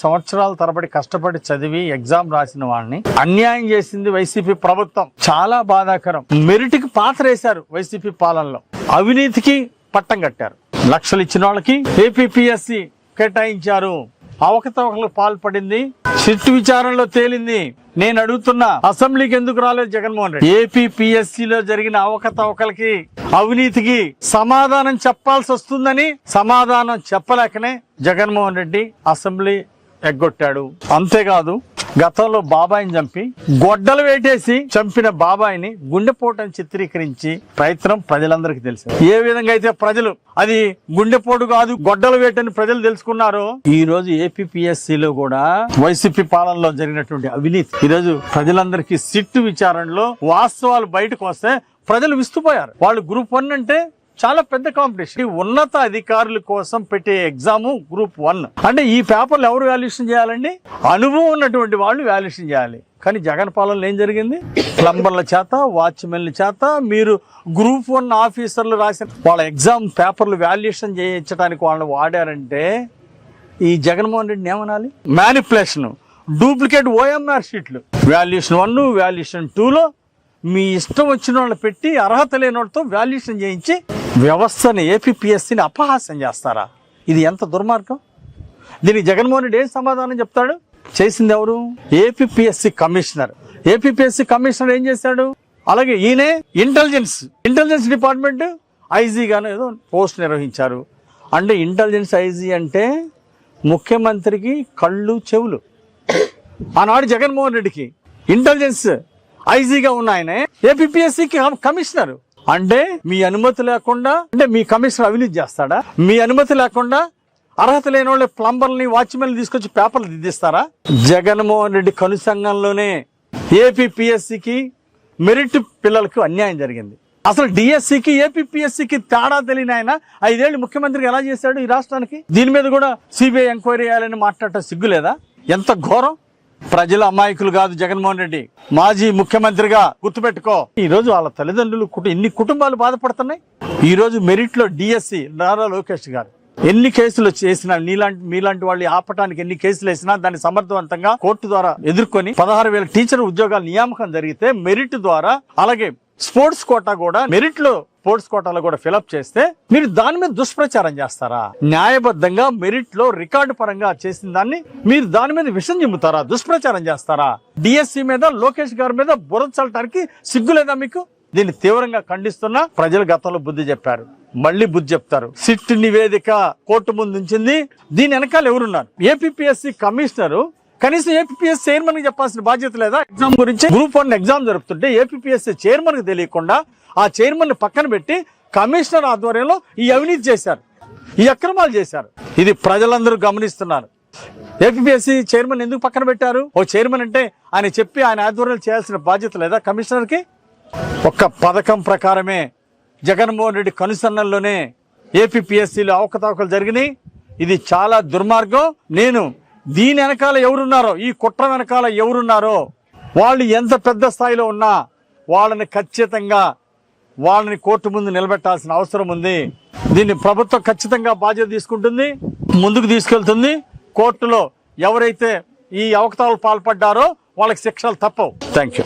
సంవత్సరాల తరబడి కష్టపడి చదివి ఎగ్జామ్ రాసిన వాళ్ళని అన్యాయం చేసింది వైసీపీ ప్రభుత్వం. చాలా బాధాకరం. మెరిట్కి పాతరేశారు వైసీపీ పాలనలో. అవినీతికి పట్టం కట్టారు. లక్షలు ఇచ్చిన వాళ్ళకి ఏపీపీఎస్సీ కేటాయించారు. అవకతవకలకు పాల్పడింది. సిట్ విచారణలో తేలింది. నేను అడుగుతున్నా, అసెంబ్లీకి ఎందుకు రాలేదు జగన్మోహన్ రెడ్డి? ఏపీపీఎస్సీలో జరిగిన అవకతవకలకి, అవినీతికి సమాధానం చెప్పాల్సి వస్తుందని సమాధానం చెప్పలేకనే జగన్మోహన్ రెడ్డి అసెంబ్లీ ఎగ్గొట్టాడు. అంతేకాదు, గతంలో బాబాయిని చంపి గొడ్డలు వేటేసి చంపిన బాబాయిని గుండెపోటని చిత్రీకరించి ప్రయత్నం ప్రజలందరికీ తెలుసు. ఏ విధంగా అయితే ప్రజలు అది గుండెపోటు కాదు గొడ్డలు వేటని ప్రజలు తెలుసుకున్నారో, ఈ రోజు ఏపీపీఎస్సీలో కూడా వైసీపీ పాలనలో జరిగినటువంటి అవినీతి ఈ రోజు ప్రజలందరికీ సిట్ విచారణలో వాస్తవాలు బయటకు వస్తే ప్రజలు విస్తుపోయారు. వాళ్ళు గ్రూప్ 1 అంటే చాలా పెద్ద కాంపిటీషన్. ఉన్నత అధికారుల కోసం పెట్టే ఎగ్జామ్ గ్రూప్ 1 అంటే ఈ పేపర్లు ఎవరు వాల్యుయేషన్ చేయాలండి? అనుభవం ఉన్నటువంటి వాళ్ళు వాల్యుయేషన్ చేయాలి. కానీ జగన్ పాలనలో ఏం జరిగింది? ప్లంబర్ల చేత, వాచ్మెన్ల చేత మీరు గ్రూప్ 1 ఆఫీసర్లు రాసిన వాళ్ళ ఎగ్జామ్ పేపర్లు వాల్యుయేషన్ చేయించడానికి వాళ్ళని వాడారంటే ఈ జగన్మోహన్ రెడ్డిని ఏమనాలి? మ్యానిపులేషన్, డూప్లికేట్ ఓఎంఆర్ షీట్లు. వాల్యుయేషన్ 1, వాల్యుయేషన్ 2లో మీ ఇష్టం వచ్చిన వాళ్ళు పెట్టి అర్హత లేని వాళ్ళతో వాల్యుయేషన్ చేయించి వ్యవస్థని ఏపీపీఎస్సీని అపహాస్యం చేస్తారా? ఇది ఎంత దుర్మార్గం! దీనికి జగన్మోహన్ రెడ్డి ఏం సమాధానం చెప్తాడు? చేసింది ఎవరు? APPSC commissioner. ఏపీపీఎస్సీ కమిషనర్ ఏం చేశాడు? అలాగే ఈయనే ఇంటెలిజెన్స్ డిపార్ట్మెంట్ ఐజీగాను ఏదో పోస్ట్ నిర్వహించారు. అంటే ఇంటెలిజెన్స్ ఐజీ అంటే ముఖ్యమంత్రికి కళ్ళు చెవులు. ఆనాడు జగన్మోహన్ రెడ్డికి ఇంటెలిజెన్స్ ఐజీగా ఉన్న ఆయనే ఏపీపీఎస్సీకి కమిషనర్. అంటే మీ అనుమతి లేకుండా, అంటే మీ కమిషనర్ అవినీతి చేస్తాడా? మీ అనుమతి లేకుండా అర్హత లేని వాళ్ళ ప్లంబర్ని, వాచ్మెన్లు తీసుకొచ్చి పేపర్లు దిద్దిస్తారా? జగన్మోహన్ రెడ్డి కనుసంఘంలోనే ఏపీపీఎస్సీకి మెరిట్ పిల్లలకు అన్యాయం జరిగింది. అసలు డిఎస్సికి ఏపీపీఎస్సీకి తేడా తెలియని ఆయన 5 ఏళ్ళు ముఖ్యమంత్రికి ఎలా చేశాడు ఈ రాష్ట్రానికి? దీని మీద కూడా సిబిఐ ఎంక్వైరీ చేయాలని మాట్లాడటం సిగ్గులేదా? ఎంత ఘోరం! ప్రజల అమాయకులు కాదు జగన్మోహన్ రెడ్డి. మాజీ ముఖ్యమంత్రిగా గుర్తుపెట్టుకో. ఈ రోజు వాళ్ళ తల్లిదండ్రులు ఎన్ని కుటుంబాలు బాధపడుతున్నాయి. ఈ రోజు మెరిట్ లో డిఎస్సి నారా లోకేష్ గారు ఎన్ని కేసులు చేసినా, మీలాంటి వాళ్ళు ఆపటానికి ఎన్ని కేసులు వేసినా దాన్ని సమర్థవంతంగా కోర్టు ద్వారా ఎదుర్కొని 16,000 టీచర్ ఉద్యోగాల నియామకం జరిగితే మెరిట్ ద్వారా, అలాగే స్పోర్ట్స్ కోటా కూడా మెరిట్ లో స్పోర్ట్స్ కోటాలో కూడా ఫిలప్ చేస్తే మీరు దాని మీద దుష్ప్రచారం చేస్తారా? న్యాయబద్ధంగా మెరిట్ లో రికార్డు పరంగా చేసిన దాన్ని మీరు దాని మీద విషం చిమ్ముతారా? దుష్ప్రచారం చేస్తారా? డిఎస్సి మీద, లోకేష్ గారి మీద బురద చల్లటానికి సిగ్గులేదా మీకు? దీన్ని తీవ్రంగా ఖండిస్తున్నా. ప్రజలు గతంలో బుద్ధి చెప్పారు, మళ్ళీ బుద్ధి చెప్తారు. సిట్ నివేదిక కోర్టు ముందు ఉంచింది. దీని వెనకాల ఎవరున్నారు? ఏపీపీఎస్సీ కమిషనరు కనీసం ఏపీపీఎస్సీ చైర్మన్ కి చెప్పాల్సిన బాధ్యత లేదా? ఎగ్జామ్ గురించి గ్రూప్ 1 ఎగ్జామ్ జరుపుతుంటే ఏపీపీఎస్సీ చైర్మన్ కి తెలియకుండా ఆ చైర్మన్ ని పక్కన పెట్టి కమిషనర్ ఆధ్వర్యంలో ఈ అవినీతి చేశారు, ఈ అక్రమాలు చేశారు. ఇది ప్రజలందరూ గమనిస్తున్నారు. ఏపీపీఎస్సీ చైర్మన్ ఎందుకు పక్కన పెట్టారు? ఓ చైర్మన్ అంటే ఆయన చెప్పి ఆయన ఆధ్వర్యంలో చేయాల్సిన బాధ్యత లేదా కమిషనర్ కి? ఒక్క పథకం ప్రకారమే జగన్మోహన్ రెడ్డి కనుసన్నల్లోనే ఏపీపీఎస్సీలో అవకతవకలు జరిగినాయి. ఇది చాలా దుర్మార్గం. నేను దీని వెనకాల ఎవరున్నారో, ఈ కుట్ర వెనకాల ఎవరున్నారో, వాళ్ళు ఎంత పెద్ద స్థాయిలో ఉన్నా వాళ్ళని ఖచ్చితంగా కోర్టు ముందు నిలబెట్టాల్సిన అవసరం ఉంది. దీన్ని ప్రభుత్వం ఖచ్చితంగా బాధ్యత తీసుకుంటుంది, ముందుకు తీసుకెళ్తుంది. కోర్టులో ఎవరైతే ఈ అవకతవకలు పాల్పడ్డారో వాళ్ళకి శిక్షలు తప్పవు. Thank you.